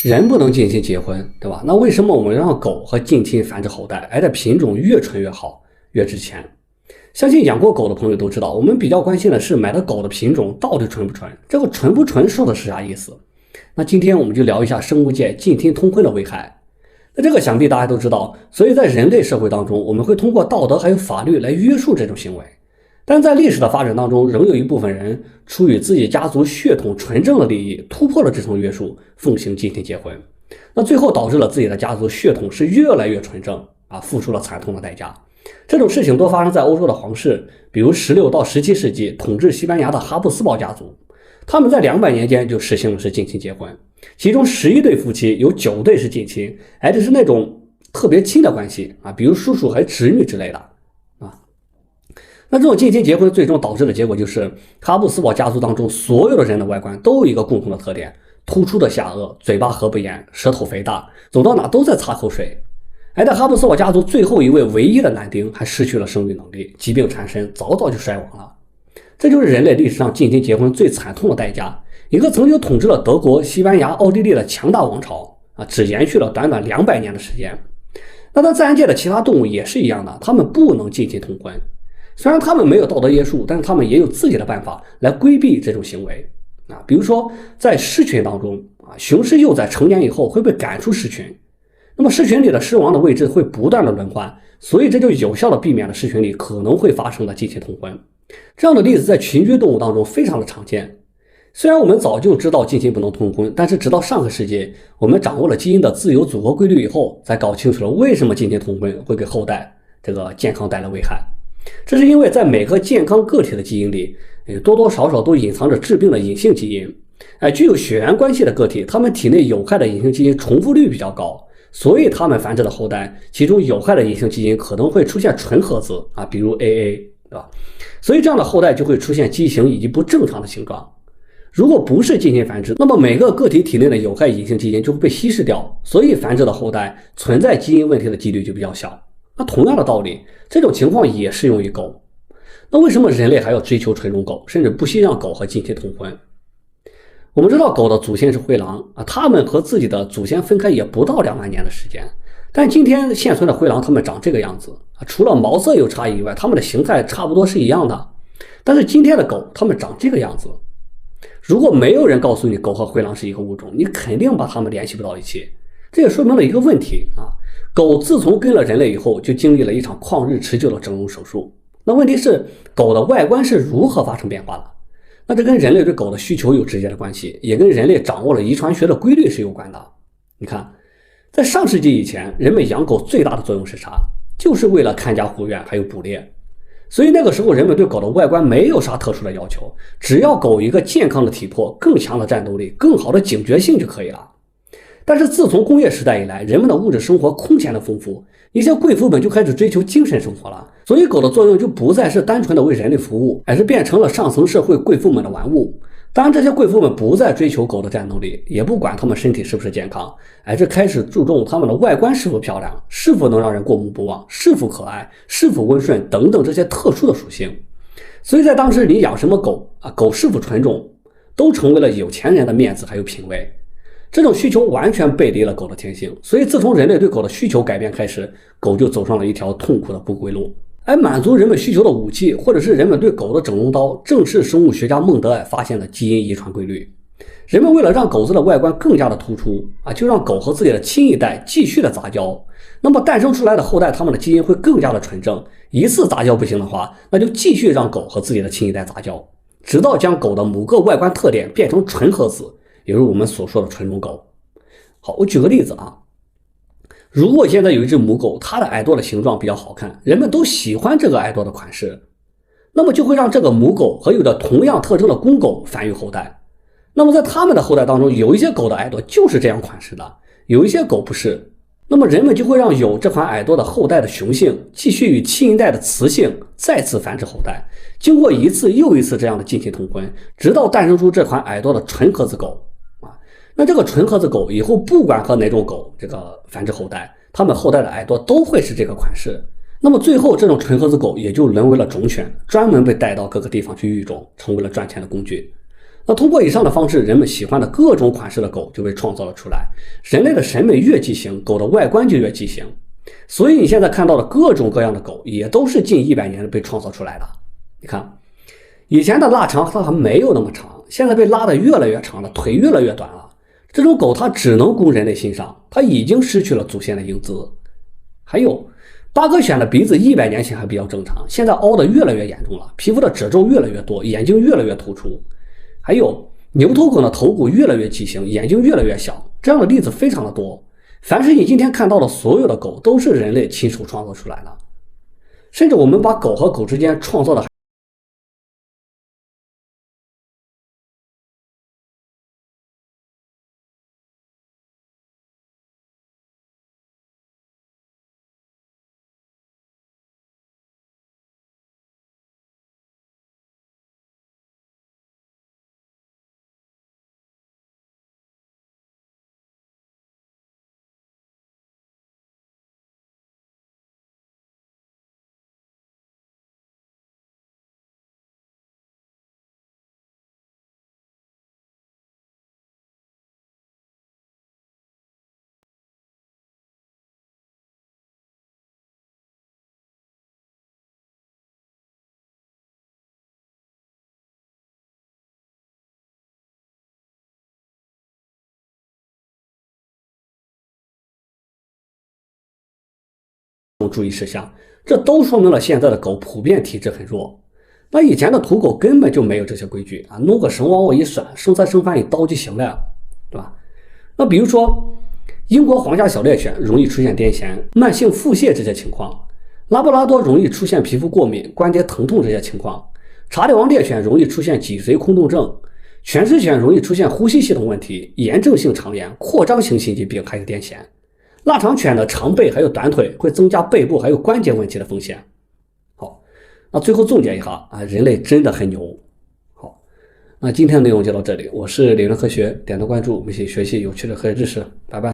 人不能近亲结婚，对吧？那为什么我们让狗和近亲繁殖后代，这品种越纯越好，越值钱？相信养过狗的朋友都知道，我们比较关心的是买的狗的品种到底纯不纯。这个纯不纯说的是啥意思？那今天我们就聊一下生物界近亲通婚的危害。那这个想必大家都知道，所以在人类社会当中，我们会通过道德还有法律来约束这种行为。但在历史的发展当中，仍有一部分人出于自己家族血统纯正的利益，突破了这层约束，奉行近亲结婚。那最后导致了自己的家族血统是越来越纯正付出了惨痛的代价。这种事情都发生在欧洲的皇室，比如16到17世纪统治西班牙的哈布斯堡家族，他们在200年间就实行的是近亲结婚，其中11对夫妻有9对是近亲，这是那种特别亲的关系比如叔叔还侄女之类的那这种近亲结婚最终导致的结果就是哈布斯堡家族当中所有的人的外观都有一个共同的特点，突出的下颚，嘴巴合不严，舌头肥大，走到哪都在擦口水。在哈布斯堡家族最后一位唯一的男丁还失去了生育能力，疾病缠身，早早就衰亡了。这就是人类历史上近亲结婚最惨痛的代价。一个曾经统治了德国、西班牙、奥地利的强大王朝只延续了短短200年的时间。那在自然界的其他动物也是一样的，它们不能近亲通婚。虽然他们没有道德约束，但是他们也有自己的办法来规避这种行为比如说在狮群当中雄狮幼崽成年以后会被赶出狮群，那么狮群里的狮王的位置会不断的轮换，所以这就有效的避免了狮群里可能会发生的近亲通婚。这样的例子在群居动物当中非常的常见。虽然我们早就知道近亲不能通婚，但是直到上个世纪我们掌握了基因的自由组合规律以后，才搞清楚了为什么近亲通婚会给后代这个健康带来危害。这是因为在每个健康个体的基因里多多少少都隐藏着致病的隐性基因具有血缘关系的个体，他们体内有害的隐性基因重复率比较高，所以他们繁殖的后代其中有害的隐性基因可能会出现纯合子比如 AA， 对吧？所以这样的后代就会出现畸形以及不正常的形状。如果不是近亲繁殖，那么每个个体体内的有害隐性基因就会被稀释掉，所以繁殖的后代存在基因问题的几率就比较小。那同样的道理，这种情况也适用于狗。那为什么人类还要追求纯种狗，甚至不惜让狗和近亲通婚？我们知道狗的祖先是灰狼它们和自己的祖先分开也不到2万年的时间，但今天现存的灰狼它们长这个样子除了毛色有差异以外，它们的形态差不多是一样的。但是今天的狗它们长这个样子，如果没有人告诉你狗和灰狼是一个物种，你肯定把它们联系不到一起。这也说明了一个问题狗自从跟了人类以后，就经历了一场旷日持久的整容手术。那问题是，狗的外观是如何发生变化的？那这跟人类对狗的需求有直接的关系，也跟人类掌握了遗传学的规律是有关的。你看，在上世纪以前，人们养狗最大的作用是啥？就是为了看家护院还有捕猎。所以那个时候人们对狗的外观没有啥特殊的要求，只要狗一个健康的体魄、更强的战斗力、更好的警觉性就可以了。但是自从工业时代以来，人们的物质生活空前的丰富，一些贵妇们就开始追求精神生活了，所以狗的作用就不再是单纯的为人类服务，而是变成了上层社会贵妇们的玩物。当然这些贵妇们不再追求狗的战斗力，也不管它们身体是不是健康，而是开始注重它们的外观是否漂亮，是否能让人过目不忘，是否可爱，是否温顺等等这些特殊的属性。所以在当时你养什么狗狗是否纯种都成为了有钱人的面子还有品味。这种需求完全背离了狗的天性，所以自从人类对狗的需求改变开始，狗就走上了一条痛苦的不归路。而满足人们需求的武器，或者是人们对狗的整容刀，正是生物学家孟德尔发现的基因遗传规律。人们为了让狗子的外观更加的突出就让狗和自己的亲一代继续的杂交。那么诞生出来的后代，它们的基因会更加的纯正。一次杂交不行的话，那就继续让狗和自己的亲一代杂交，直到将狗的某个外观特点变成纯合子，也就是我们所说的纯种狗。好，我举个例子如果现在有一只母狗，它的耳朵的形状比较好看，人们都喜欢这个耳朵的款式，那么就会让这个母狗和有着同样特征的公狗繁育后代。那么在它们的后代当中，有一些狗的耳朵就是这样款式的，有一些狗不是，那么人们就会让有这款耳朵的后代的雄性继续与亲一代的雌性再次繁殖后代，经过一次又一次这样的近亲通婚，直到诞生出这款耳朵的纯合子狗那这个纯合子狗以后不管和哪种狗这个繁殖后代，它们后代的耳朵都会是这个款式。那么最后这种纯合子狗也就沦为了种犬，专门被带到各个地方去育种，成为了赚钱的工具。那通过以上的方式，人们喜欢的各种款式的狗就被创造了出来。人类的审美越畸形，狗的外观就越畸形。所以你现在看到的各种各样的狗，也都是近100年被创造出来的。你看，以前的腊肠它还没有那么长，现在被拉得越来越长了，腿越来越短了。这种狗它只能供人类欣赏，它已经失去了祖先的英姿。还有巴哥犬的鼻子100年前还比较正常，现在凹得越来越严重了，皮肤的褶皱越来越多，眼睛越来越突出。还有牛头狗的头骨越来越畸形，眼睛越来越小，这样的例子非常的多。凡是你今天看到的所有的狗，都是人类亲手创造出来的。甚至我们把狗和狗之间创造的注意事项，这都说明了现在的狗普遍体质很弱。那以前的土狗根本就没有这些规矩啊，弄个绳往我一拴，生菜生饭一刀就行了，对吧？那比如说英国皇家小猎犬容易出现癫痫、慢性腹泻这些情况，拉布拉多容易出现皮肤过敏、关节疼痛这些情况，查理王猎犬容易出现脊髓空洞症，犬式犬容易出现呼吸系统问题、炎症性肠炎、扩张性心肌病还有癫痫。腊肠犬的长背还有短腿会增加背部还有关节问题的风险。好，那最后总结一下啊，人类真的很牛。好，那今天的内容就到这里，我是理论科学，点个关注，我们一起学习有趣的科学知识，拜拜。